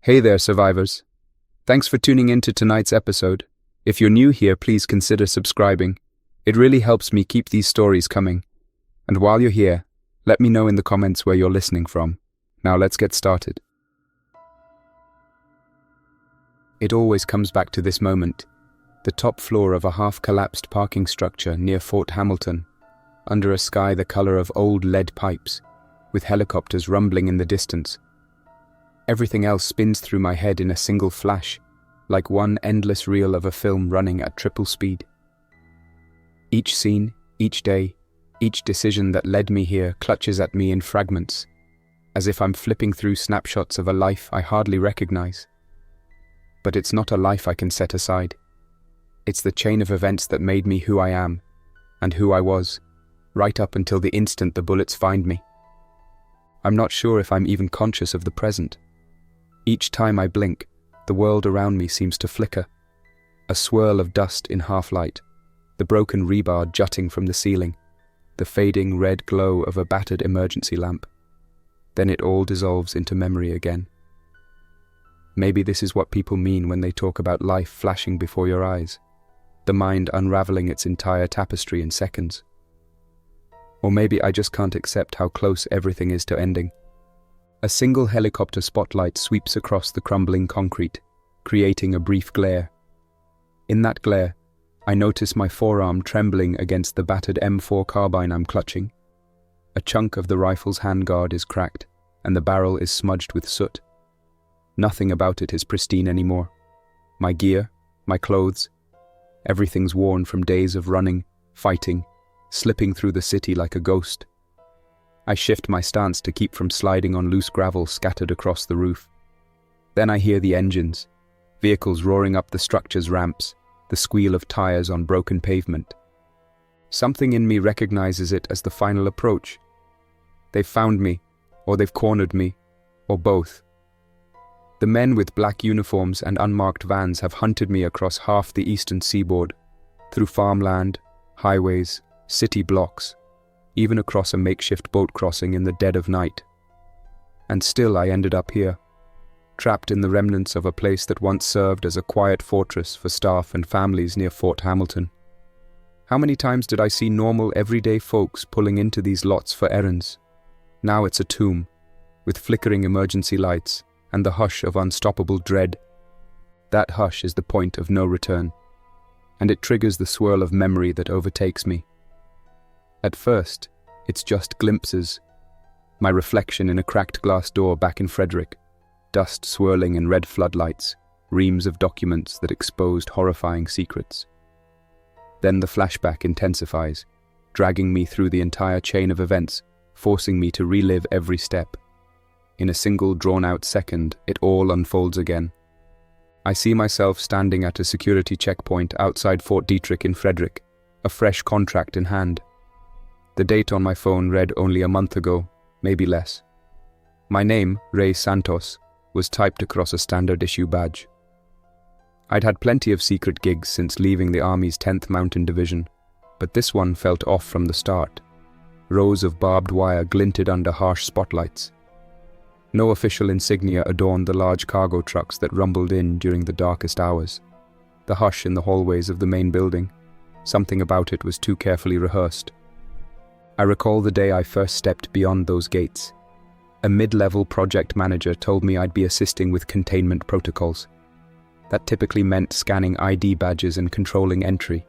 Hey there, survivors. Thanks for tuning in to tonight's episode. If you're new here, please consider subscribing. It really helps me keep these stories coming. And while you're here, let me know in the comments where you're listening from. Now let's get started. It always comes back to this moment. The top floor of a half-collapsed parking structure near Fort Hamilton, under a sky the color of old lead pipes, with helicopters rumbling in the distance. Everything else spins through my head in a single flash, like one endless reel of a film running at triple speed. Each scene, each day, each decision that led me here clutches at me in fragments, as if I'm flipping through snapshots of a life I hardly recognize. But it's not a life I can set aside. It's the chain of events that made me who I am, and who I was, right up until the instant the bullets find me. I'm not sure if I'm even conscious of the present. Each time I blink, the world around me seems to flicker. A swirl of dust in half-light, the broken rebar jutting from the ceiling, the fading red glow of a battered emergency lamp. Then it all dissolves into memory again. Maybe this is what people mean when they talk about life flashing before your eyes, the mind unraveling its entire tapestry in seconds. Or maybe I just can't accept how close everything is to ending. A single helicopter spotlight sweeps across the crumbling concrete, creating a brief glare. In that glare, I notice my forearm trembling against the battered M4 carbine I'm clutching. A chunk of the rifle's handguard is cracked, and the barrel is smudged with soot. Nothing about it is pristine anymore. My gear, my clothes, everything's worn from days of running, fighting, slipping through the city like a ghost. I shift my stance to keep from sliding on loose gravel scattered across the roof. Then I hear the engines, vehicles roaring up the structure's ramps, the squeal of tires on broken pavement. Something in me recognizes it as the final approach. They've found me, or they've cornered me, or both. The men with black uniforms and unmarked vans have hunted me across half the eastern seaboard, through farmland, highways, city blocks, even across a makeshift boat crossing in the dead of night. And still I ended up here, trapped in the remnants of a place that once served as a quiet fortress for staff and families near Fort Hamilton. How many times did I see normal, everyday folks pulling into these lots for errands? Now it's a tomb, with flickering emergency lights and the hush of unstoppable dread. That hush is the point of no return, and it triggers the swirl of memory that overtakes me. At first, it's just glimpses. My reflection in a cracked glass door back in Frederick, dust swirling in red floodlights, reams of documents that exposed horrifying secrets. Then the flashback intensifies, dragging me through the entire chain of events, forcing me to relive every step. In a single drawn-out second, it all unfolds again. I see myself standing at a security checkpoint outside Fort Detrick in Frederick, a fresh contract in hand. The date on my phone read only a month ago, maybe less. My name, Ray Santos, was typed across a standard-issue badge. I'd had plenty of secret gigs since leaving the Army's 10th Mountain Division, but this one felt off from the start. Rows of barbed wire glinted under harsh spotlights. No official insignia adorned the large cargo trucks that rumbled in during the darkest hours. The hush in the hallways of the main building, something about it was too carefully rehearsed. I recall the day I first stepped beyond those gates. A mid-level project manager told me I'd be assisting with containment protocols. That typically meant scanning ID badges and controlling entry,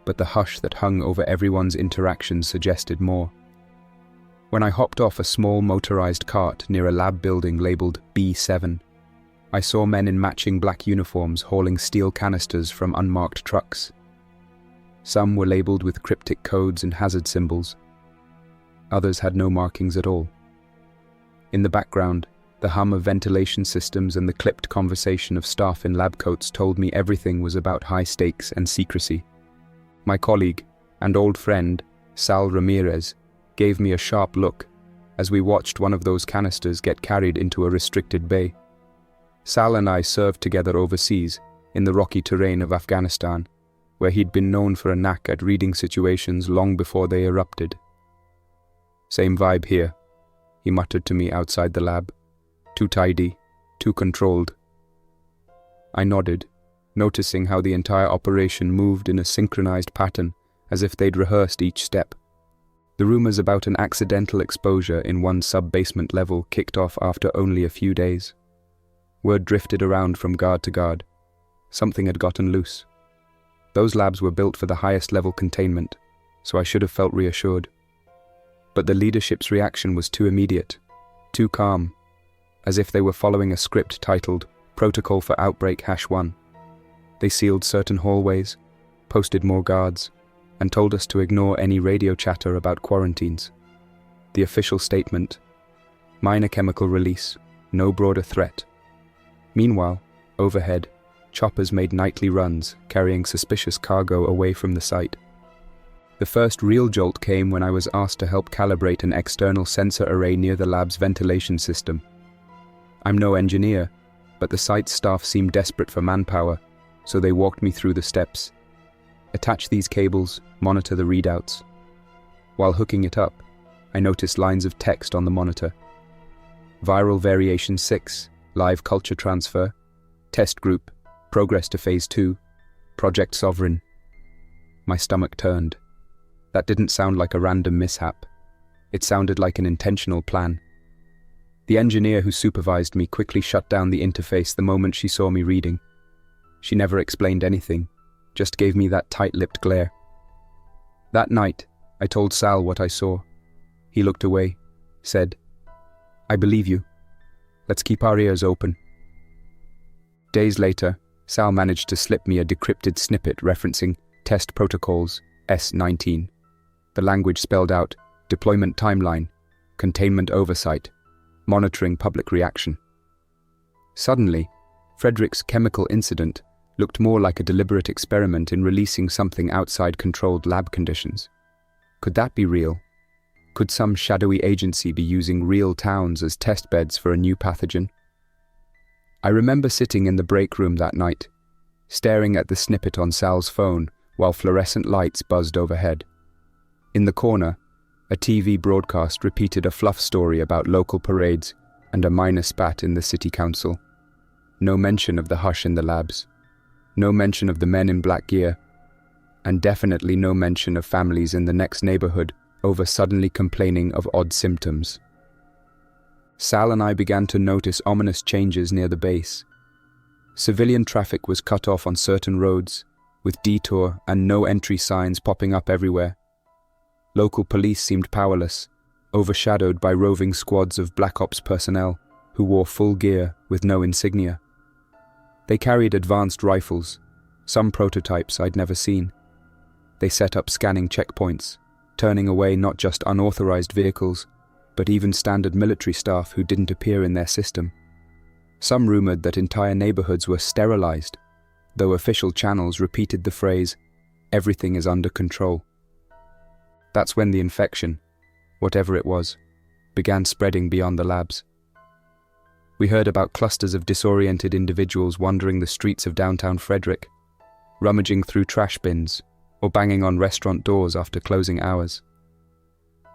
but the hush that hung over everyone's interactions suggested more. When I hopped off a small motorized cart near a lab building labeled B7, I saw men in matching black uniforms hauling steel canisters from unmarked trucks. Some were labeled with cryptic codes and hazard symbols. Others had no markings at all. In the background, the hum of ventilation systems and the clipped conversation of staff in lab coats told me everything was about high stakes and secrecy. My colleague and old friend, Sal Ramirez, gave me a sharp look as we watched one of those canisters get carried into a restricted bay. Sal and I served together overseas in the rocky terrain of Afghanistan, where he'd been known for a knack at reading situations long before they erupted. "Same vibe here," he muttered to me outside the lab. "Too tidy, too controlled. I nodded, noticing how the entire operation moved in a synchronized pattern, as if they'd rehearsed each step. The rumors about an accidental exposure in one sub-basement level kicked off after only a few days. Word drifted around from guard to guard. Something had gotten loose. Those labs were built for the highest level containment, so I should have felt reassured. But the leadership's reaction was too immediate, too calm, as if they were following a script titled Protocol for Outbreak #1. They sealed certain hallways, posted more guards, and told us to ignore any radio chatter about quarantines. The official statement: minor chemical release, no broader threat. Meanwhile, overhead, choppers made nightly runs, carrying suspicious cargo away from the site. The first real jolt came when I was asked to help calibrate an external sensor array near the lab's ventilation system. I'm no engineer, but the site's staff seemed desperate for manpower, so they walked me through the steps. Attach these cables, monitor the readouts. While hooking it up, I noticed lines of text on the monitor. Viral variation 6, live culture transfer, test group, progress to phase 2, Project Sovereign. My stomach turned. That didn't sound like a random mishap. It sounded like an intentional plan. The engineer who supervised me quickly shut down the interface the moment she saw me reading. She never explained anything, just gave me that tight-lipped glare. That night, I told Sal what I saw. He looked away, said, "I believe you. Let's keep our ears open." Days later, Sal managed to slip me a decrypted snippet referencing Test Protocols S-19. The language spelled out deployment timeline, containment oversight, monitoring public reaction. Suddenly, Frederick's chemical incident looked more like a deliberate experiment in releasing something outside controlled lab conditions. Could that be real? Could some shadowy agency be using real towns as test beds for a new pathogen? I remember sitting in the break room that night, staring at the snippet on Sal's phone while fluorescent lights buzzed overhead. In the corner, a TV broadcast repeated a fluff story about local parades and a minor spat in the city council. No mention of the hush in the labs. No mention of the men in black gear. And definitely no mention of families in the next neighborhood over suddenly complaining of odd symptoms. Sal and I began to notice ominous changes near the base. Civilian traffic was cut off on certain roads, with detour and no entry signs popping up everywhere. Local police seemed powerless, overshadowed by roving squads of Black Ops personnel who wore full gear with no insignia. They carried advanced rifles, some prototypes I'd never seen. They set up scanning checkpoints, turning away not just unauthorized vehicles, but even standard military staff who didn't appear in their system. Some rumored that entire neighborhoods were sterilized, though official channels repeated the phrase, "Everything is under control." That's when the infection, whatever it was, began spreading beyond the labs. We heard about clusters of disoriented individuals wandering the streets of downtown Frederick, rummaging through trash bins or banging on restaurant doors after closing hours.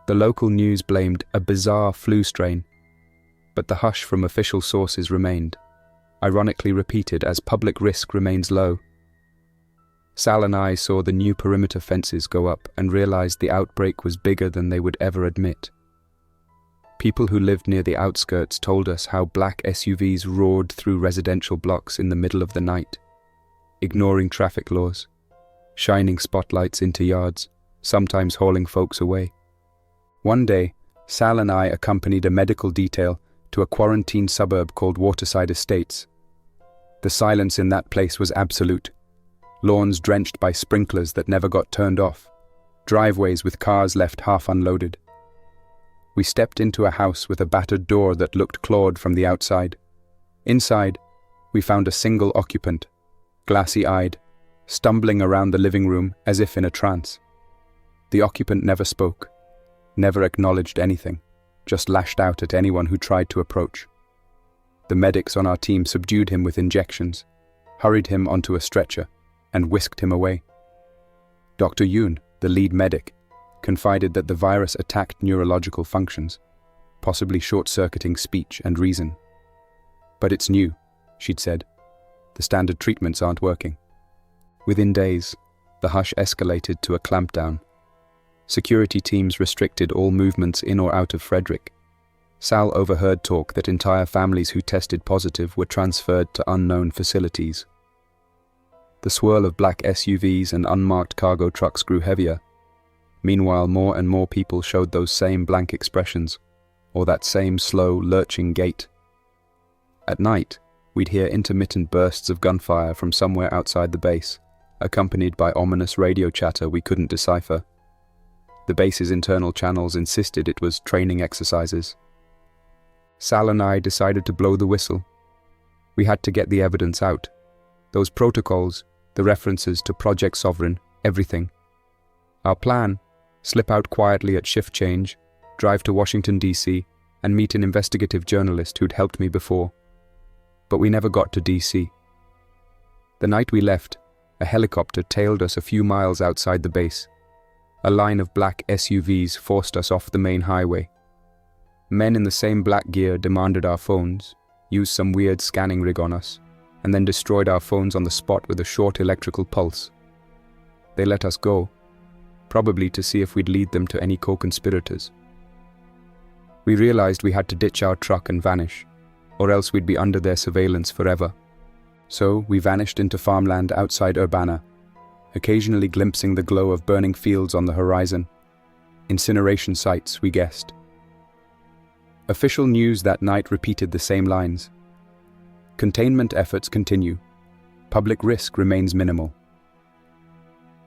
The local news blamed a bizarre flu strain, but the hush from official sources remained, ironically repeated as public risk remains low. Sal and I saw the new perimeter fences go up and realized the outbreak was bigger than they would ever admit. People who lived near the outskirts told us how black SUVs roared through residential blocks in the middle of the night, ignoring traffic laws, shining spotlights into yards, sometimes hauling folks away. One day, Sal and I accompanied a medical detail to a quarantine suburb called Waterside Estates. The silence in that place was absolute. Lawns drenched by sprinklers that never got turned off, driveways with cars left half unloaded. We stepped into a house with a battered door that looked clawed from the outside. Inside, we found a single occupant, glassy-eyed, stumbling around the living room as if in a trance. The occupant never spoke, never acknowledged anything, just lashed out at anyone who tried to approach. The medics on our team subdued him with injections, hurried him onto a stretcher, and whisked him away. Dr. Yoon, the lead medic, confided that the virus attacked neurological functions, possibly short-circuiting speech and reason. "But it's new," she'd said. "The standard treatments aren't working." Within days, the hush escalated to a clampdown. Security teams restricted all movements in or out of Frederick. Sal overheard talk that entire families who tested positive were transferred to unknown facilities. The swirl of black SUVs and unmarked cargo trucks grew heavier. Meanwhile, more and more people showed those same blank expressions, or that same slow, lurching gait. At night, we'd hear intermittent bursts of gunfire from somewhere outside the base, accompanied by ominous radio chatter we couldn't decipher. The base's internal channels insisted it was training exercises. Sal and I decided to blow the whistle. We had to get the evidence out. Those protocols, the references to Project Sovereign, everything. Our plan: slip out quietly at shift change, drive to Washington, D.C., and meet an investigative journalist who'd helped me before. But we never got to D.C. The night we left, a helicopter tailed us a few miles outside the base. A line of black SUVs forced us off the main highway. Men in the same black gear demanded our phones, used some weird scanning rig on us, and then destroyed our phones on the spot with a short electrical pulse. They let us go, probably to see if we'd lead them to any co-conspirators. We realized we had to ditch our truck and vanish, or else we'd be under their surveillance forever. So we vanished into farmland outside Urbana, occasionally glimpsing the glow of burning fields on the horizon. Incineration sites, we guessed. Official news that night repeated the same lines. Containment efforts continue. Public risk remains minimal.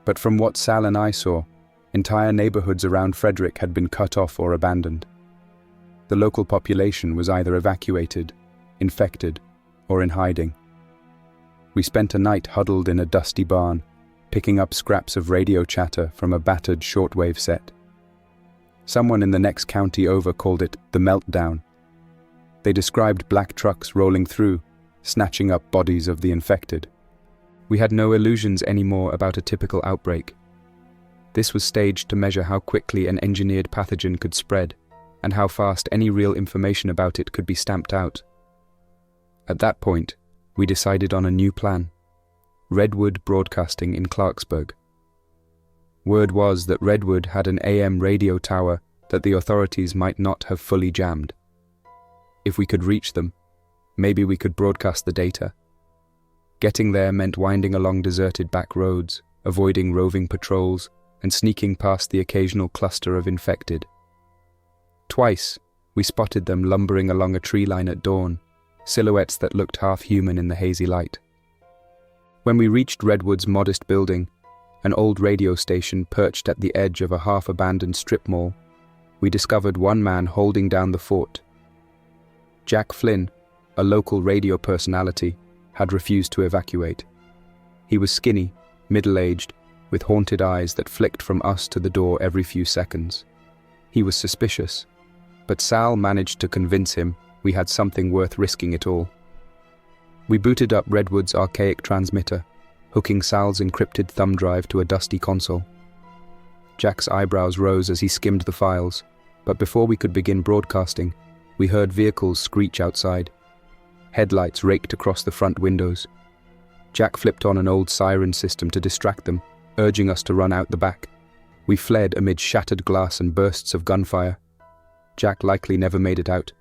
But from what Sal and I saw, entire neighborhoods around Frederick had been cut off or abandoned. The local population was either evacuated, infected, or in hiding. We spent a night huddled in a dusty barn, picking up scraps of radio chatter from a battered shortwave set. Someone in the next county over called it the meltdown. They described black trucks rolling through, snatching up bodies of the infected. We had no illusions anymore about a typical outbreak. This was staged to measure how quickly an engineered pathogen could spread, and how fast any real information about it could be stamped out. At that point, we decided on a new plan: Redwood Broadcasting in Clarksburg. Word was that Redwood had an AM radio tower that the authorities might not have fully jammed. If we could reach them, maybe we could broadcast the data. Getting there meant winding along deserted back roads, avoiding roving patrols, and sneaking past the occasional cluster of infected. Twice, we spotted them lumbering along a tree line at dawn, silhouettes that looked half-human in the hazy light. When we reached Redwood's modest building, an old radio station perched at the edge of a half-abandoned strip mall, we discovered one man holding down the fort. Jack Flynn, a local radio personality, had refused to evacuate. He was skinny, middle-aged, with haunted eyes that flicked from us to the door every few seconds. He was suspicious, but Sal managed to convince him we had something worth risking it all. We booted up Redwood's archaic transmitter, hooking Sal's encrypted thumb drive to a dusty console. Jack's eyebrows rose as he skimmed the files, but before we could begin broadcasting, we heard vehicles screech outside. Headlights raked across the front windows. Jack flipped on an old siren system to distract them, urging us to run out the back. We fled amid shattered glass and bursts of gunfire. Jack likely never made it out.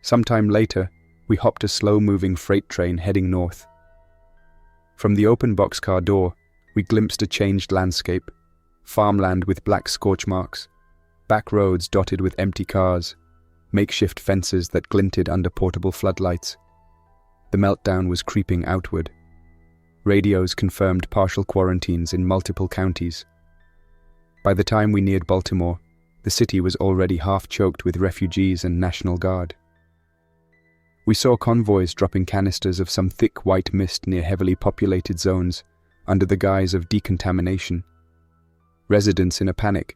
Sometime later, we hopped a slow-moving freight train heading north. From the open boxcar door, we glimpsed a changed landscape: farmland with black scorch marks, back roads dotted with empty cars, makeshift fences that glinted under portable floodlights. The meltdown was creeping outward. Radios confirmed partial quarantines in multiple counties. By the time we neared Baltimore, the city was already half-choked with refugees and National Guard. We saw convoys dropping canisters of some thick white mist near heavily populated zones, under the guise of decontamination. Residents in a panic,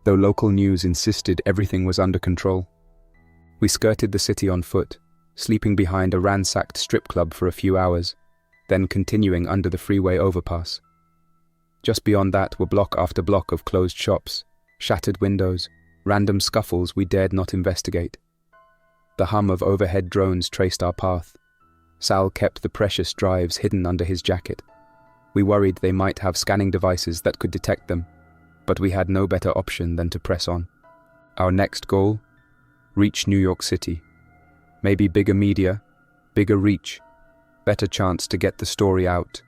though local news insisted everything was under control. We skirted the city on foot, sleeping behind a ransacked strip club for a few hours, then continuing under the freeway overpass. Just beyond that were block after block of closed shops, shattered windows, random scuffles we dared not investigate. The hum of overhead drones traced our path, Sal kept the precious drives hidden under his jacket. We worried they might have scanning devices that could detect them, but we had no better option than to press on. Our next goal? Reach New York City. Maybe bigger media, bigger reach, better chance to get the story out.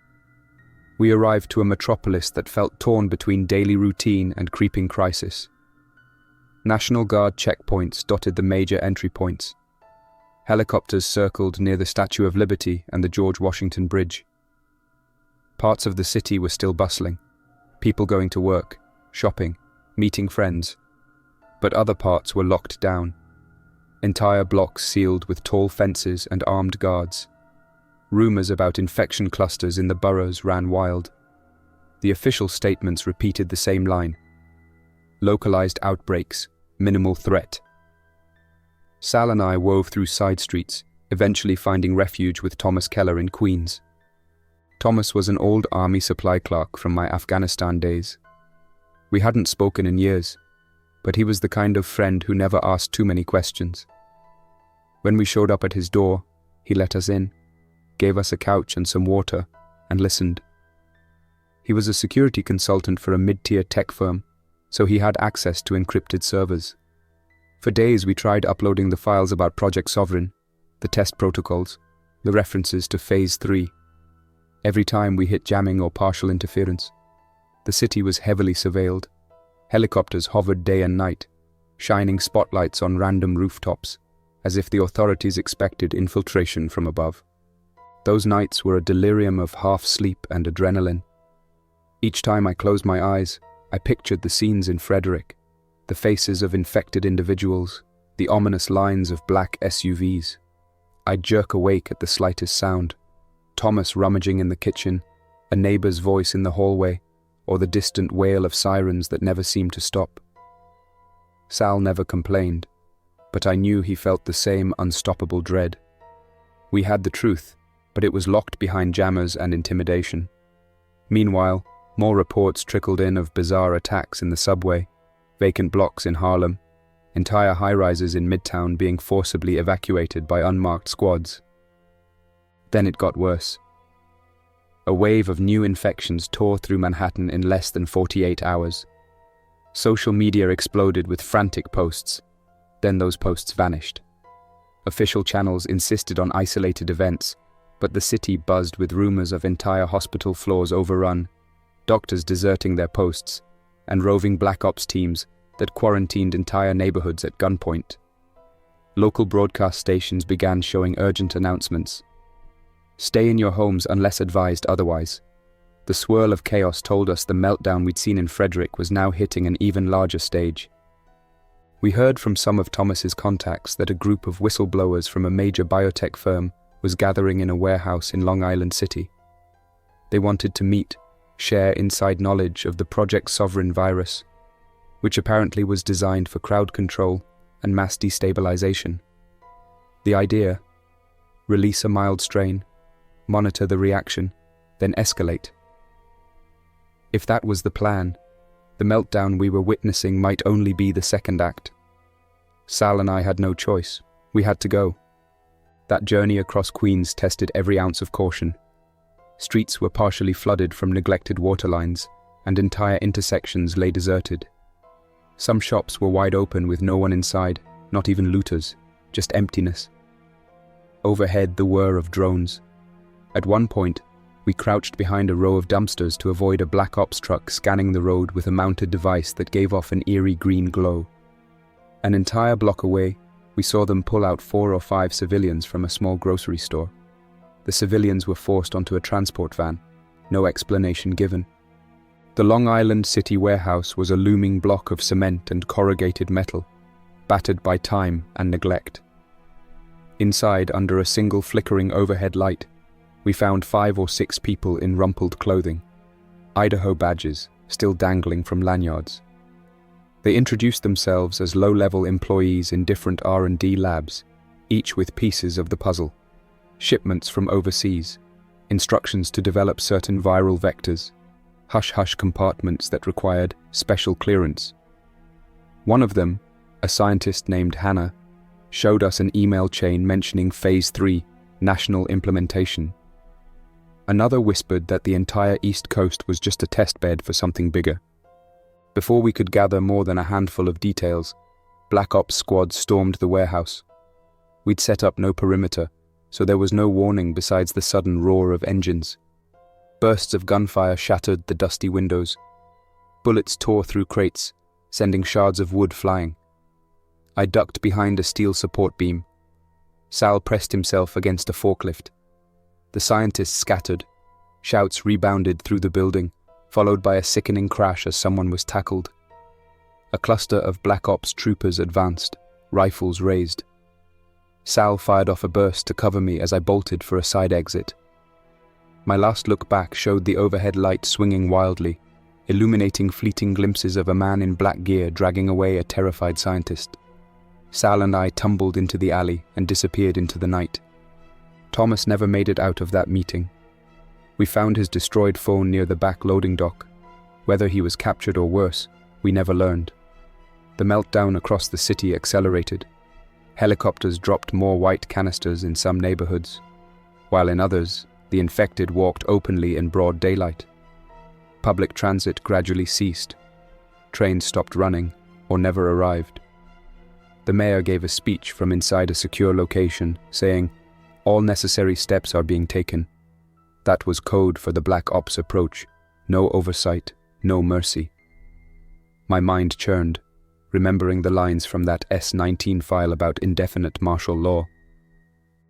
We arrived to a metropolis that felt torn between daily routine and creeping crisis. National Guard checkpoints dotted the major entry points. Helicopters circled near the Statue of Liberty and the George Washington Bridge. Parts of the city were still bustling, people going to work, shopping, meeting friends. But other parts were locked down. Entire blocks sealed with tall fences and armed guards. Rumors about infection clusters in the boroughs ran wild. The official statements repeated the same line. Localized outbreaks, minimal threat. Sal and I wove through side streets, eventually finding refuge with Thomas Keller in Queens. Thomas was an old army supply clerk from my Afghanistan days. We hadn't spoken in years, but he was the kind of friend who never asked too many questions. When we showed up at his door, he let us in, gave us a couch and some water, and listened. He was a security consultant for a mid-tier tech firm, so he had access to encrypted servers. For days we tried uploading the files about Project Sovereign, the test protocols, the references to Phase 3. Every time we hit jamming or partial interference, the city was heavily surveilled. Helicopters hovered day and night, shining spotlights on random rooftops, as if the authorities expected infiltration from above. Those nights were a delirium of half-sleep and adrenaline. Each time I closed my eyes, I pictured the scenes in Frederick, the faces of infected individuals, the ominous lines of black SUVs. I'd jerk awake at the slightest sound, Thomas rummaging in the kitchen, a neighbor's voice in the hallway, or the distant wail of sirens that never seemed to stop. Sal never complained, but I knew he felt the same unstoppable dread. We had the truth, but it was locked behind jammers and intimidation. Meanwhile, more reports trickled in of bizarre attacks in the subway, vacant blocks in Harlem, entire high-rises in Midtown being forcibly evacuated by unmarked squads. Then it got worse. A wave of new infections tore through Manhattan in less than 48 hours. Social media exploded with frantic posts. Then those posts vanished. Official channels insisted on isolated events, but the city buzzed with rumors of entire hospital floors overrun, doctors deserting their posts, and roving black ops teams that quarantined entire neighborhoods at gunpoint. Local broadcast stations began showing urgent announcements. Stay in your homes unless advised otherwise. The swirl of chaos told us the meltdown we'd seen in Frederick was now hitting an even larger stage. We heard from some of Thomas's contacts that a group of whistleblowers from a major biotech firm was gathering in a warehouse in Long Island City. They wanted to meet, share inside knowledge of the Project Sovereign virus, which apparently was designed for crowd control and mass destabilization. The idea: release a mild strain, monitor the reaction, then escalate. If that was the plan, the meltdown we were witnessing might only be the second act. Sal and I had no choice. We had to go. That journey across Queens tested every ounce of caution. Streets were partially flooded from neglected water lines, and entire intersections lay deserted. Some shops were wide open with no one inside, not even looters, just emptiness. Overhead, the whir of drones. At one point, we crouched behind a row of dumpsters to avoid a black ops truck scanning the road with a mounted device that gave off an eerie green glow. An entire block away, we saw them pull out 4 or 5 civilians from a small grocery store. The civilians were forced onto a transport van, no explanation given. The Long Island City warehouse was a looming block of cement and corrugated metal, battered by time and neglect. Inside, under a single flickering overhead light, we found 5 or 6 people in rumpled clothing, Idaho badges still dangling from lanyards. They introduced themselves as low-level employees in different R&D labs, each with pieces of the puzzle, shipments from overseas, instructions to develop certain viral vectors, hush-hush compartments that required special clearance. One of them, a scientist named Hannah, showed us an email chain mentioning Phase 3, national implementation. Another whispered that the entire East Coast was just a test bed for something bigger. Before we could gather more than a handful of details, Black Ops squads stormed the warehouse. We'd set up no perimeter, so there was no warning besides the sudden roar of engines. Bursts of gunfire shattered the dusty windows. Bullets tore through crates, sending shards of wood flying. I ducked behind a steel support beam. Sal pressed himself against a forklift. The scientists scattered. Shouts rebounded through the building, followed by a sickening crash as someone was tackled. A cluster of Black Ops troopers advanced, rifles raised. Sal fired off a burst to cover me as I bolted for a side exit. My last look back showed the overhead light swinging wildly, illuminating fleeting glimpses of a man in black gear dragging away a terrified scientist. Sal and I tumbled into the alley and disappeared into the night. Thomas never made it out of that meeting. We found his destroyed phone near the back loading dock. Whether he was captured or worse, we never learned. The meltdown across the city accelerated. Helicopters dropped more white canisters in some neighborhoods, while in others, the infected walked openly in broad daylight. Public transit gradually ceased. Trains stopped running or never arrived. The mayor gave a speech from inside a secure location, saying, "All necessary steps are being taken." That was code for the Black Ops approach. No oversight, no mercy. My mind churned, remembering the lines from that S-19 file about indefinite martial law.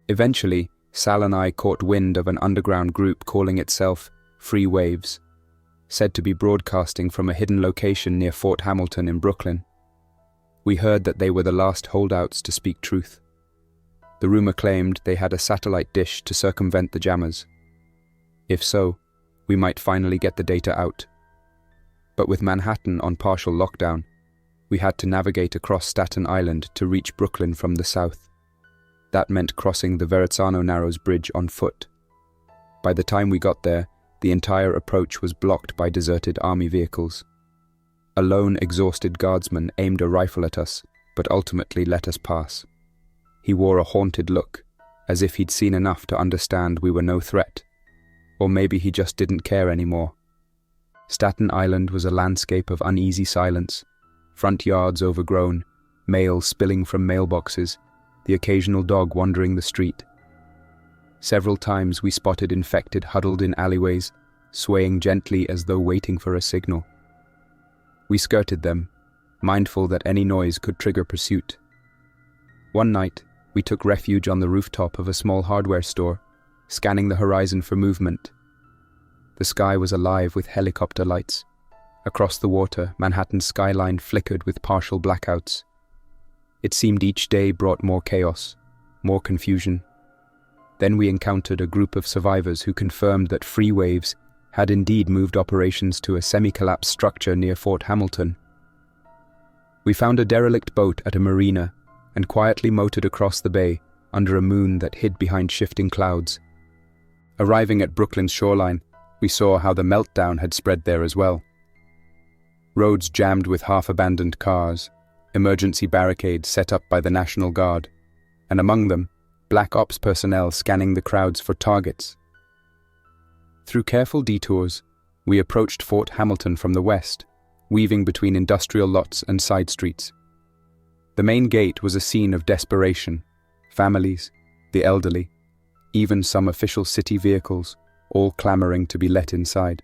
Eventually, Sal and I caught wind of an underground group calling itself Free Waves, said to be broadcasting from a hidden location near Fort Hamilton in Brooklyn. We heard that they were the last holdouts to speak truth. The rumor claimed they had a satellite dish to circumvent the jammers. If so, we might finally get the data out. But with Manhattan on partial lockdown, we had to navigate across Staten Island to reach Brooklyn from the south. That meant crossing the Verrazzano Narrows Bridge on foot. By the time we got there, the entire approach was blocked by deserted army vehicles. A lone, exhausted guardsman aimed a rifle at us, but ultimately let us pass. He wore a haunted look, as if he'd seen enough to understand we were no threat. Or maybe he just didn't care anymore. Staten Island was a landscape of uneasy silence, front yards overgrown, mail spilling from mailboxes, the occasional dog wandering the street. Several times we spotted infected huddled in alleyways, swaying gently as though waiting for a signal. We skirted them, mindful that any noise could trigger pursuit. One night, we took refuge on the rooftop of a small hardware store, scanning the horizon for movement. The sky was alive with helicopter lights. Across the water, Manhattan's skyline flickered with partial blackouts. It seemed each day brought more chaos, more confusion. Then we encountered a group of survivors who confirmed that Free Waves had indeed moved operations to a semi-collapsed structure near Fort Hamilton. We found a derelict boat at a marina and quietly motored across the bay under a moon that hid behind shifting clouds. Arriving at Brooklyn's shoreline, we saw how the meltdown had spread there as well. Roads jammed with half-abandoned cars, emergency barricades set up by the National Guard, and among them, Black Ops personnel scanning the crowds for targets. Through careful detours, we approached Fort Hamilton from the west, weaving between industrial lots and side streets. The main gate was a scene of desperation. Families, the elderly, even some official city vehicles, all clamoring to be let inside.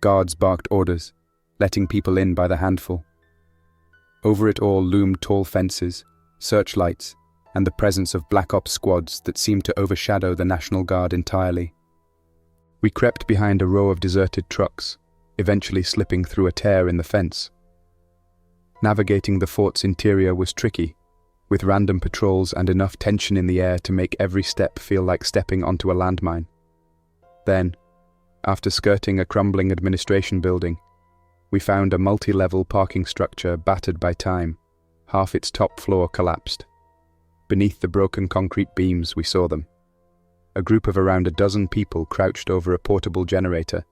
Guards barked orders, letting people in by the handful. Over it all loomed tall fences, searchlights, and the presence of Black Ops squads that seemed to overshadow the National Guard entirely. We crept behind a row of deserted trucks, eventually slipping through a tear in the fence. Navigating the fort's interior was tricky, with random patrols and enough tension in the air to make every step feel like stepping onto a landmine. Then, after skirting a crumbling administration building, we found a multi-level parking structure battered by time. Half its top floor collapsed. Beneath the broken concrete beams, we saw them. A group of around a dozen people crouched over a portable generator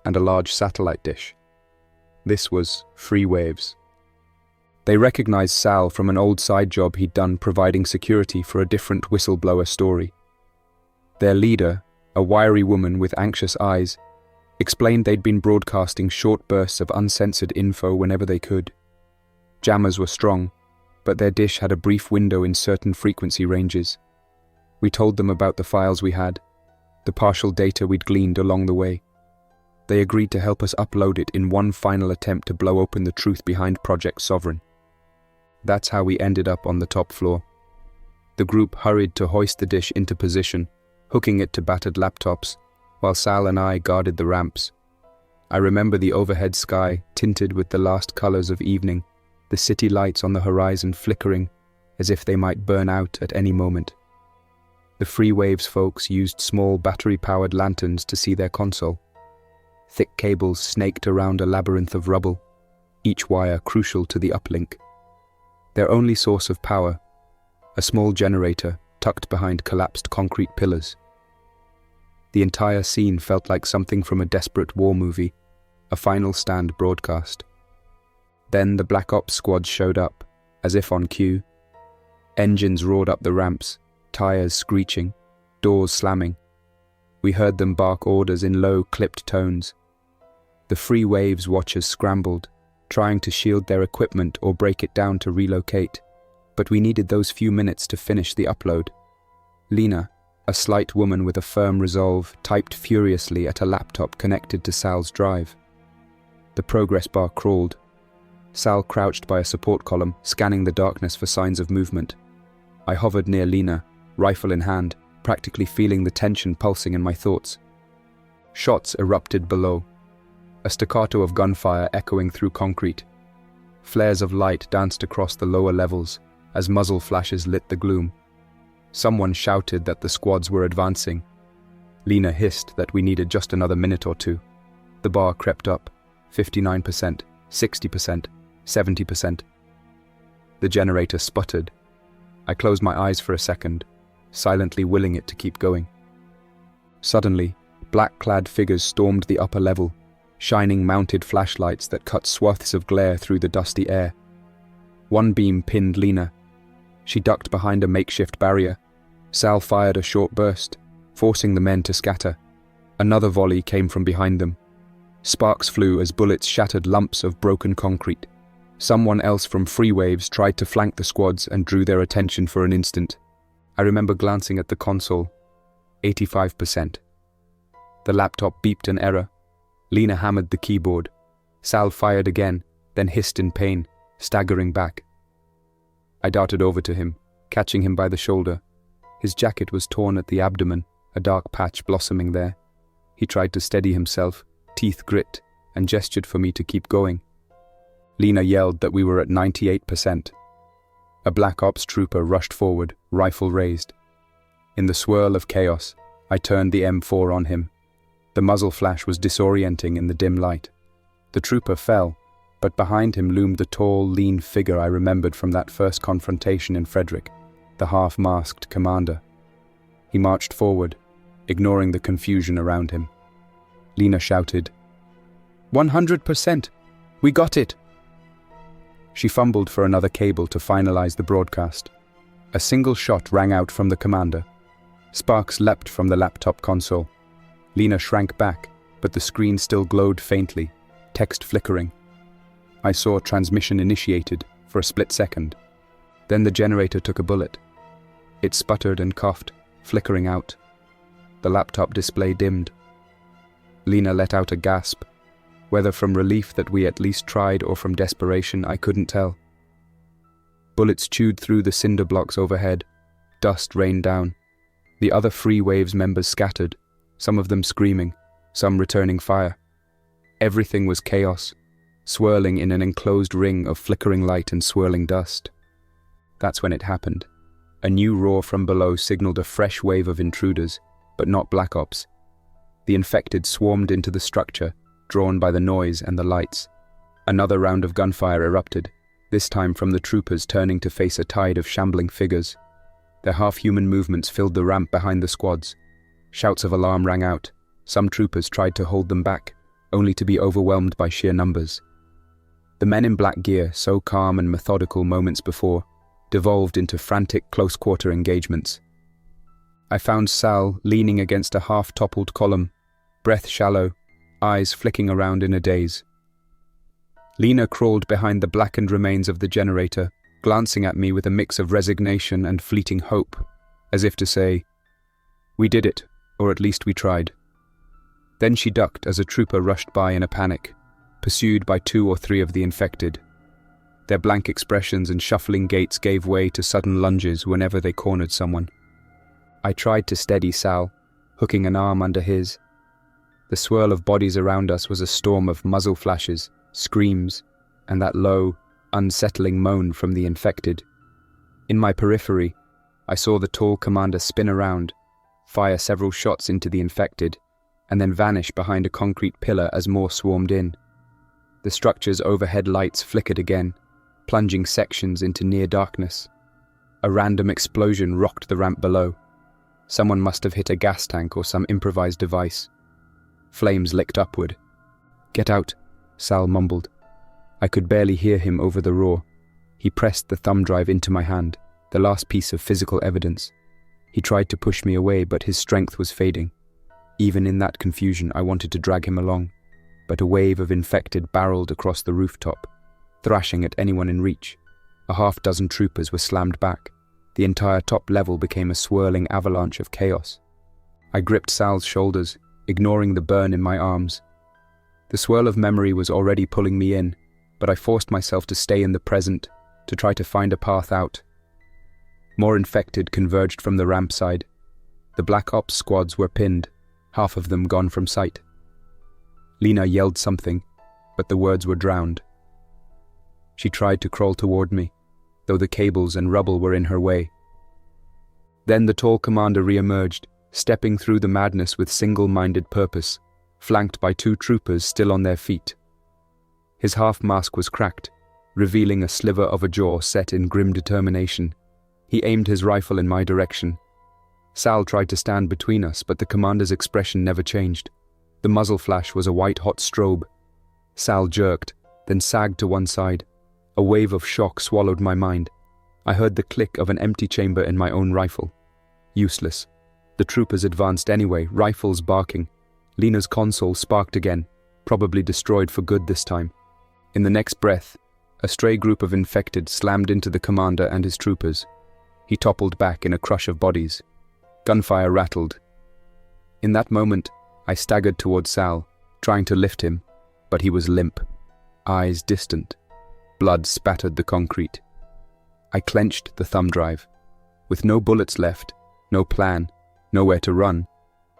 and a large satellite dish. This was Free Waves. They recognized Sal from an old side job he'd done providing security for a different whistleblower story. Their leader, a wiry woman with anxious eyes, explained they'd been broadcasting short bursts of uncensored info whenever they could. Jammers were strong, but their dish had a brief window in certain frequency ranges. We told them about the files we had, the partial data we'd gleaned along the way. They agreed to help us upload it in one final attempt to blow open the truth behind Project Sovereign. That's how we ended up on the top floor. The group hurried to hoist the dish into position, hooking it to battered laptops, while Sal and I guarded the ramps. I remember the overhead sky tinted with the last colors of evening, the city lights on the horizon flickering as if they might burn out at any moment. The Free Waves folks used small battery-powered lanterns to see their console. Thick cables snaked around a labyrinth of rubble, each wire crucial to the uplink. Their only source of power, a small generator tucked behind collapsed concrete pillars. The entire scene felt like something from a desperate war movie, a final stand broadcast. Then the Black Ops squad showed up, as if on cue. Engines roared up the ramps, tires screeching, doors slamming. We heard them bark orders in low, clipped tones. The Free Waves watchers scrambled, trying to shield their equipment or break it down to relocate, but we needed those few minutes to finish the upload. Lena, a slight woman with a firm resolve, typed furiously at a laptop connected to Sal's drive. The progress bar crawled. Sal crouched by a support column, scanning the darkness for signs of movement. I hovered near Lena, rifle in hand, practically feeling the tension pulsing in my thoughts. Shots erupted below, a staccato of gunfire echoing through concrete. Flares of light danced across the lower levels as muzzle flashes lit the gloom. Someone shouted that the squads were advancing. Lena hissed that we needed just another minute or two. The bar crept up, 59%, 60%, 70%. The generator sputtered. I closed my eyes for a second, silently willing it to keep going. Suddenly, black-clad figures stormed the upper level, shining mounted flashlights that cut swaths of glare through the dusty air. One beam pinned Lena. She ducked behind a makeshift barrier. Sal fired a short burst, forcing the men to scatter. Another volley came from behind them. Sparks flew as bullets shattered lumps of broken concrete. Someone else from Free Waves tried to flank the squads and drew their attention for an instant. I remember glancing at the console. 85%. The laptop beeped an error. Lena hammered the keyboard. Sal fired again, then hissed in pain, staggering back. I darted over to him, catching him by the shoulder. His jacket was torn at the abdomen, a dark patch blossoming there. He tried to steady himself, teeth grit, and gestured for me to keep going. Lena yelled that we were at 98%. A Black Ops trooper rushed forward, rifle raised. In the swirl of chaos, I turned the M4 on him. The muzzle flash was disorienting in the dim light. The trooper fell, but behind him loomed the tall, lean figure I remembered from that first confrontation in Frederick, the half-masked commander. He marched forward, ignoring the confusion around him. Lena shouted, 100%! We got it! She fumbled for another cable to finalize the broadcast. A single shot rang out from the commander. Sparks leapt from the laptop console. Lena shrank back, but the screen still glowed faintly, text flickering. I saw transmission initiated for a split second. Then the generator took a bullet. It sputtered and coughed, flickering out. The laptop display dimmed. Lena let out a gasp. Whether from relief that we at least tried or from desperation, I couldn't tell. Bullets chewed through the cinder blocks overhead. Dust rained down. The other Free Waves members scattered, some of them screaming, some returning fire. Everything was chaos, swirling in an enclosed ring of flickering light and swirling dust. That's when it happened. A new roar from below signaled a fresh wave of intruders, but not Black Ops. The infected swarmed into the structure, drawn by the noise and the lights. Another round of gunfire erupted, this time from the troopers turning to face a tide of shambling figures. Their half-human movements filled the ramp behind the squads. Shouts of alarm rang out. Some troopers tried to hold them back, only to be overwhelmed by sheer numbers. The men in black gear, so calm and methodical moments before, devolved into frantic close-quarter engagements. I found Sal leaning against a half-toppled column, breath shallow, eyes flicking around in a daze. Lena crawled behind the blackened remains of the generator, glancing at me with a mix of resignation and fleeting hope, as if to say, "We did it, or at least we tried." Then she ducked as a trooper rushed by in a panic, pursued by 2 or 3 of the infected. Their blank expressions and shuffling gaits gave way to sudden lunges whenever they cornered someone. I tried to steady Sal, hooking an arm under his. The swirl of bodies around us was a storm of muzzle flashes, screams, and that low, unsettling moan from the infected. In my periphery, I saw the tall commander spin around, fire several shots into the infected, and then vanish behind a concrete pillar as more swarmed in. The structure's overhead lights flickered again, plunging sections into near darkness. A random explosion rocked the ramp below. Someone must have hit a gas tank or some improvised device. Flames licked upward. "Get out," Sal mumbled. I could barely hear him over the roar. He pressed the thumb drive into my hand, the last piece of physical evidence. He tried to push me away, but his strength was fading. Even in that confusion, I wanted to drag him along, but a wave of infected barreled across the rooftop, thrashing at anyone in reach. A half-dozen troopers were slammed back. The entire top level became a swirling avalanche of chaos. I gripped Sal's shoulders, ignoring the burn in my arms. The swirl of memory was already pulling me in, but I forced myself to stay in the present, to try to find a path out. More infected converged from the ramp side. The Black Ops squads were pinned, half of them gone from sight. Lena yelled something, but the words were drowned. She tried to crawl toward me, though the cables and rubble were in her way. Then the tall commander re-emerged, stepping through the madness with single-minded purpose, flanked by 2 troopers still on their feet. His half-mask was cracked, revealing a sliver of a jaw set in grim determination. He aimed his rifle in my direction. Sal tried to stand between us, but the commander's expression never changed. The muzzle flash was a white-hot strobe. Sal jerked, then sagged to one side. A wave of shock swallowed my mind. I heard the click of an empty chamber in my own rifle. Useless. The troopers advanced anyway, rifles barking. Lena's console sparked again, probably destroyed for good this time. In the next breath, a stray group of infected slammed into the commander and his troopers. He toppled back in a crush of bodies. Gunfire rattled. In that moment, I staggered towards Sal, trying to lift him, but he was limp, eyes distant. Blood spattered the concrete. I clenched the thumb drive. With no bullets left, no plan, nowhere to run,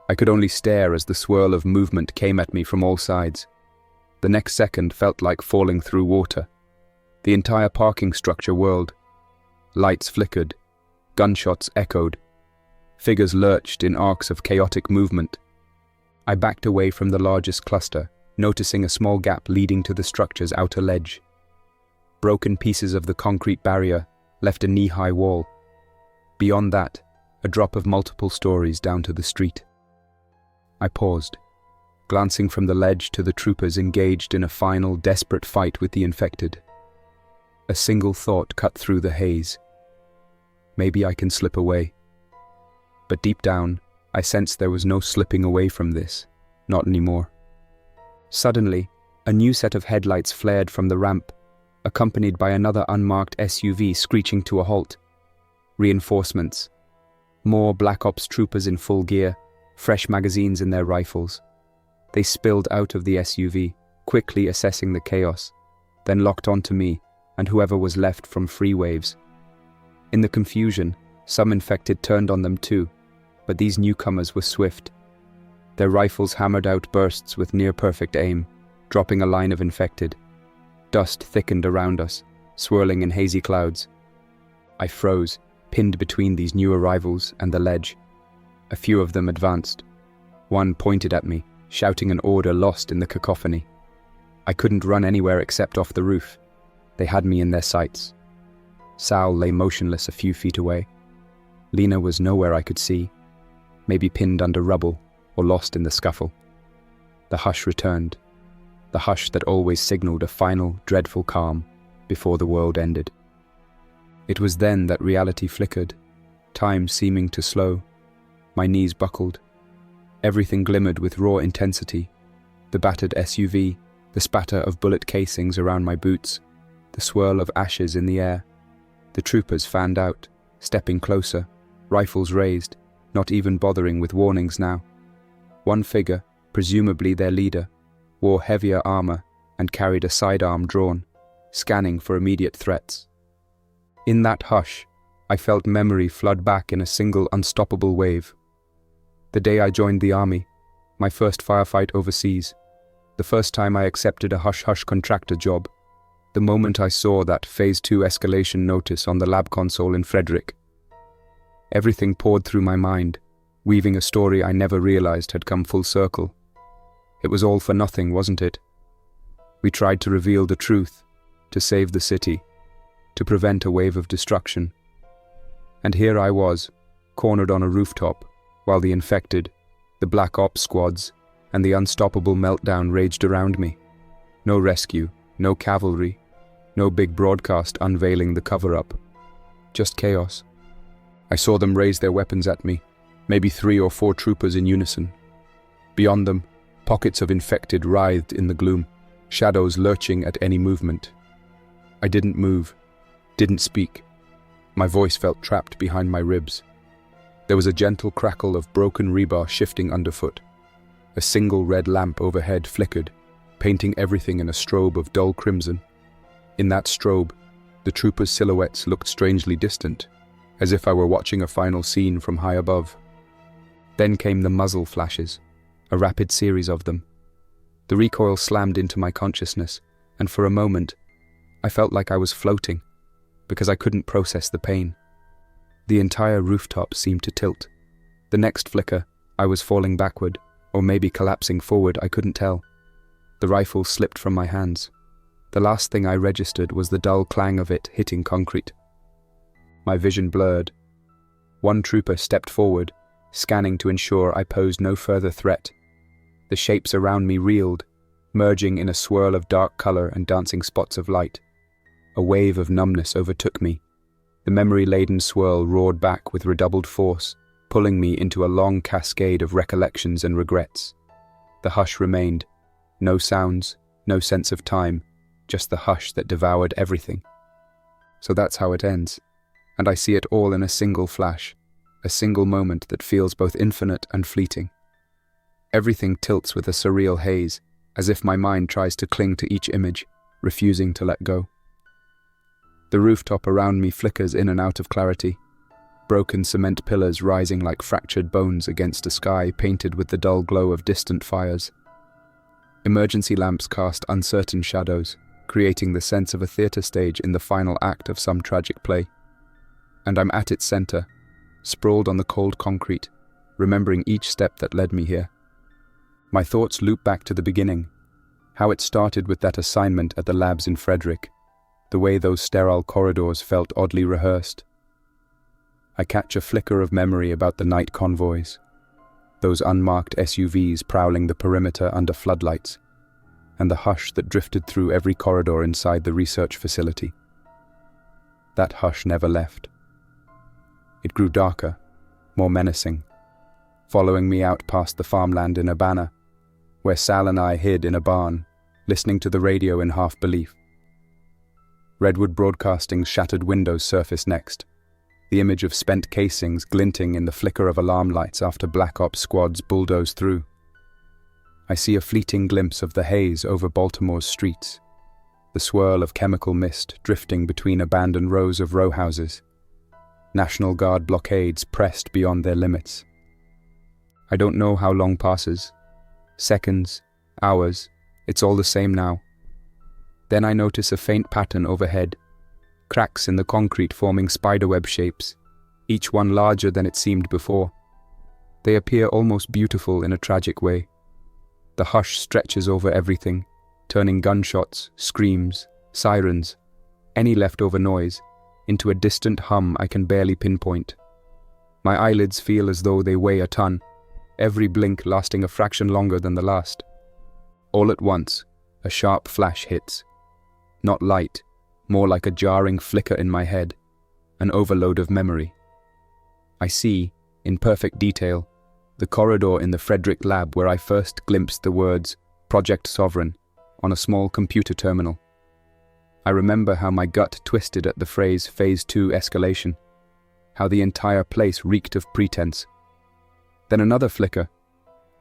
I could only stare as the swirl of movement came at me from all sides. The next second felt like falling through water. The entire parking structure whirled. Lights flickered. Gunshots echoed. Figures lurched in arcs of chaotic movement. I backed away from the largest cluster, noticing a small gap leading to the structure's outer ledge. Broken pieces of the concrete barrier left a knee-high wall. Beyond that, a drop of multiple stories down to the street. I paused, glancing from the ledge to the troopers engaged in a final, desperate fight with the infected. A single thought cut through the haze. Maybe I can slip away. But deep down, I sensed there was no slipping away from this, not anymore. Suddenly, a new set of headlights flared from the ramp, accompanied by another unmarked SUV screeching to a halt. Reinforcements. More Black Ops troopers in full gear, fresh magazines in their rifles. They spilled out of the SUV, quickly assessing the chaos, then locked onto me and whoever was left from free waves. In the confusion, some infected turned on them too, but these newcomers were swift. Their rifles hammered out bursts with near-perfect aim, dropping a line of infected. Dust thickened around us, swirling in hazy clouds. I froze, pinned between these new arrivals and the ledge. A few of them advanced. One pointed at me, shouting an order lost in the cacophony. I couldn't run anywhere except off the roof. They had me in their sights. Sal lay motionless a few feet away. Lena was nowhere I could see, maybe pinned under rubble or lost in the scuffle. The hush returned, the hush that always signaled a final, dreadful calm before the world ended. It was then that reality flickered, time seeming to slow. My knees buckled. Everything glimmered with raw intensity. The battered SUV, the spatter of bullet casings around my boots, the swirl of ashes in the air. The troopers fanned out, stepping closer, rifles raised, not even bothering with warnings now. One figure, presumably their leader, wore heavier armor and carried a sidearm drawn, scanning for immediate threats. In that hush, I felt memory flood back in a single unstoppable wave. The day I joined the army, my first firefight overseas, the first time I accepted a hush-hush contractor job, the moment I saw that Phase 2 escalation notice on the lab console in Frederick. Everything poured through my mind, weaving a story I never realized had come full circle. It was all for nothing, wasn't it? We tried to reveal the truth, to save the city, to prevent a wave of destruction. And here I was, cornered on a rooftop, while the infected, the Black Ops squads, and the unstoppable meltdown raged around me. No rescue, no cavalry, no big broadcast unveiling the cover-up. Just chaos. I saw them raise their weapons at me, maybe 3 or 4 troopers in unison. Beyond them, pockets of infected writhed in the gloom, shadows lurching at any movement. I didn't move, didn't speak. My voice felt trapped behind my ribs. There was a gentle crackle of broken rebar shifting underfoot. A single red lamp overhead flickered, painting everything in a strobe of dull crimson. In that strobe, the troopers' silhouettes looked strangely distant, as if I were watching a final scene from high above. Then came the muzzle flashes, a rapid series of them. The recoil slammed into my consciousness, and for a moment, I felt like I was floating, because I couldn't process the pain. The entire rooftop seemed to tilt. The next flicker, I was falling backward, or maybe collapsing forward, I couldn't tell. The rifle slipped from my hands. The last thing I registered was the dull clang of it hitting concrete. My vision blurred. One trooper stepped forward, scanning to ensure I posed no further threat. The shapes around me reeled, merging in a swirl of dark color and dancing spots of light. A wave of numbness overtook me. The memory-laden swirl roared back with redoubled force, pulling me into a long cascade of recollections and regrets. The hush remained. No sounds, no sense of time, just the hush that devoured everything. So that's how it ends, and I see it all in a single flash, a single moment that feels both infinite and fleeting. Everything tilts with a surreal haze, as if my mind tries to cling to each image, refusing to let go. The rooftop around me flickers in and out of clarity, broken cement pillars rising like fractured bones against a sky painted with the dull glow of distant fires. Emergency lamps cast uncertain shadows, creating the sense of a theatre stage in the final act of some tragic play. And I'm at its center, sprawled on the cold concrete, remembering each step that led me here. My thoughts loop back to the beginning, how it started with that assignment at the labs in Frederick, the way those sterile corridors felt oddly rehearsed. I catch a flicker of memory about the night convoys, those unmarked SUVs prowling the perimeter under floodlights, and the hush that drifted through every corridor inside the research facility. That hush never left. It grew darker, more menacing, following me out past the farmland in Urbana, where Sal and I hid in a barn, listening to the radio in half-belief. Redwood Broadcasting's shattered windows surfaced next, the image of spent casings glinting in the flicker of alarm lights after Black Ops squads bulldozed through. I see a fleeting glimpse of the haze over Baltimore's streets, the swirl of chemical mist drifting between abandoned rows of row houses, National Guard blockades pressed beyond their limits. I don't know how long passes. Seconds, hours, it's all the same now. Then I notice a faint pattern overhead, cracks in the concrete forming spiderweb shapes, each one larger than it seemed before. They appear almost beautiful in a tragic way. The hush stretches over everything, turning gunshots, screams, sirens, any leftover noise, into a distant hum I can barely pinpoint. My eyelids feel as though they weigh a ton, every blink lasting a fraction longer than the last. All at once, a sharp flash hits. Not light, more like a jarring flicker in my head, an overload of memory. I see, in perfect detail, the corridor in the Frederick lab where I first glimpsed the words Project Sovereign on a small computer terminal. I remember how my gut twisted at the phrase Phase 2 escalation, how the entire place reeked of pretense. Then another flicker.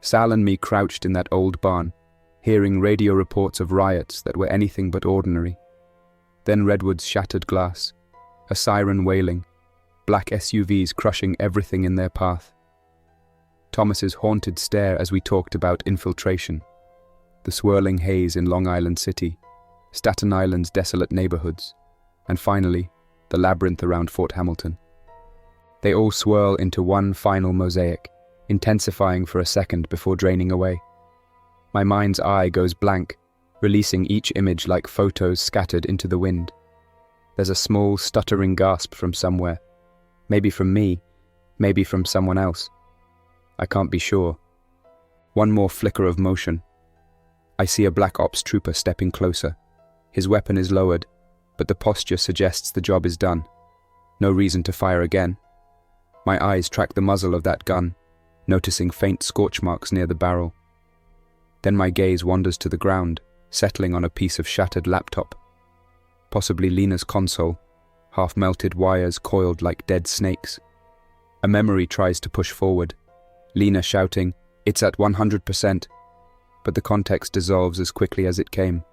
Sal and me crouched in that old barn, hearing radio reports of riots that were anything but ordinary. Then Redwood's shattered glass, a siren wailing, black SUVs crushing everything in their path. Thomas's haunted stare as we talked about infiltration, the swirling haze in Long Island City, Staten Island's desolate neighborhoods, and finally, the labyrinth around Fort Hamilton. They all swirl into one final mosaic, intensifying for a second before draining away. My mind's eye goes blank, releasing each image like photos scattered into the wind. There's a small, stuttering gasp from somewhere. Maybe from me, maybe from someone else. I can't be sure. One more flicker of motion. I see a Black Ops trooper stepping closer. His weapon is lowered, but the posture suggests the job is done. No reason to fire again. My eyes track the muzzle of that gun, noticing faint scorch marks near the barrel. Then my gaze wanders to the ground, settling on a piece of shattered laptop. Possibly Lena's console, half-melted wires coiled like dead snakes. A memory tries to push forward, Lena shouting, "It's at 100%, but the context dissolves as quickly as it came.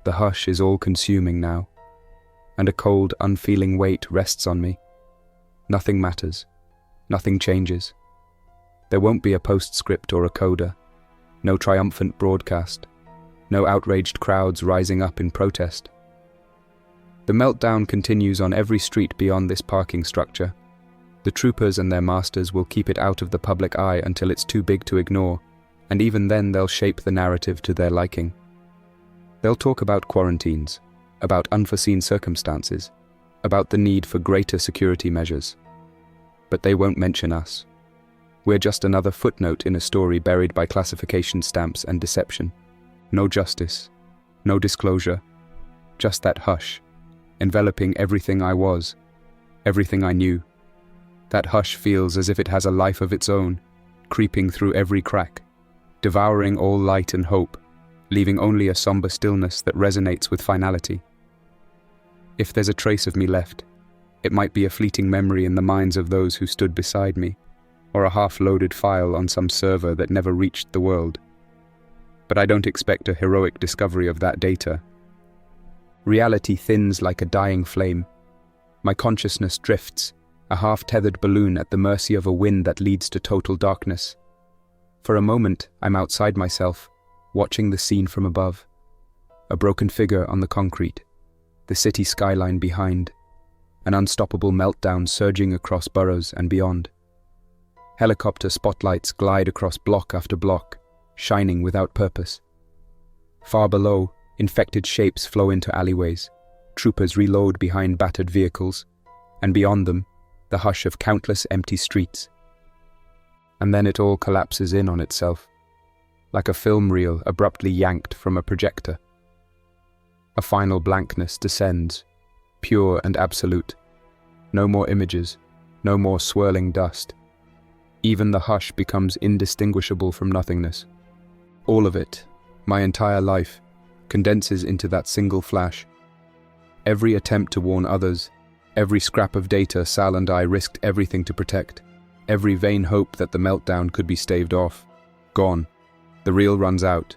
The hush is all-consuming now, and a cold, unfeeling weight rests on me. Nothing matters. Nothing changes. There won't be a postscript or a coda. No triumphant broadcast. No outraged crowds rising up in protest. The meltdown continues on every street beyond this parking structure. The troopers and their masters will keep it out of the public eye until it's too big to ignore, and even then they'll shape the narrative to their liking. They'll talk about quarantines, about unforeseen circumstances, about the need for greater security measures. But they won't mention us. We're just another footnote in a story buried by classification stamps and deception. No justice, no disclosure, just that hush, enveloping everything I was, everything I knew. That hush feels as if it has a life of its own, creeping through every crack, devouring all light and hope, leaving only a somber stillness that resonates with finality. If there's a trace of me left, it might be a fleeting memory in the minds of those who stood beside me, or a half-loaded file on some server that never reached the world. But I don't expect a heroic discovery of that data. Reality thins like a dying flame. My consciousness drifts, a half-tethered balloon at the mercy of a wind that leads to total darkness. For a moment, I'm outside myself, watching the scene from above. A broken figure on the concrete, the city skyline behind, an unstoppable meltdown surging across boroughs and beyond. Helicopter spotlights glide across block after block, shining without purpose. Far below, infected shapes flow into alleyways. Troopers reload behind battered vehicles, and beyond them, the hush of countless empty streets. And then it all collapses in on itself, like a film reel abruptly yanked from a projector. A final blankness descends, pure and absolute. No more images, no more swirling dust. Even the hush becomes indistinguishable from nothingness. All of it, my entire life, condenses into that single flash. Every attempt to warn others, every scrap of data Sal and I risked everything to protect, every vain hope that the meltdown could be staved off, gone. The reel runs out,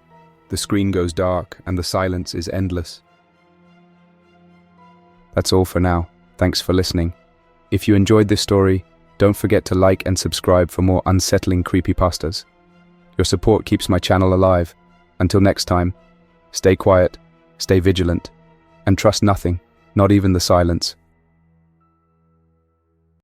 the screen goes dark, and the silence is endless. That's all for now. Thanks for listening. If you enjoyed this story, don't forget to like and subscribe for more unsettling creepypastas. Your support keeps my channel alive. Until next time, stay quiet, stay vigilant, and trust nothing, not even the silence.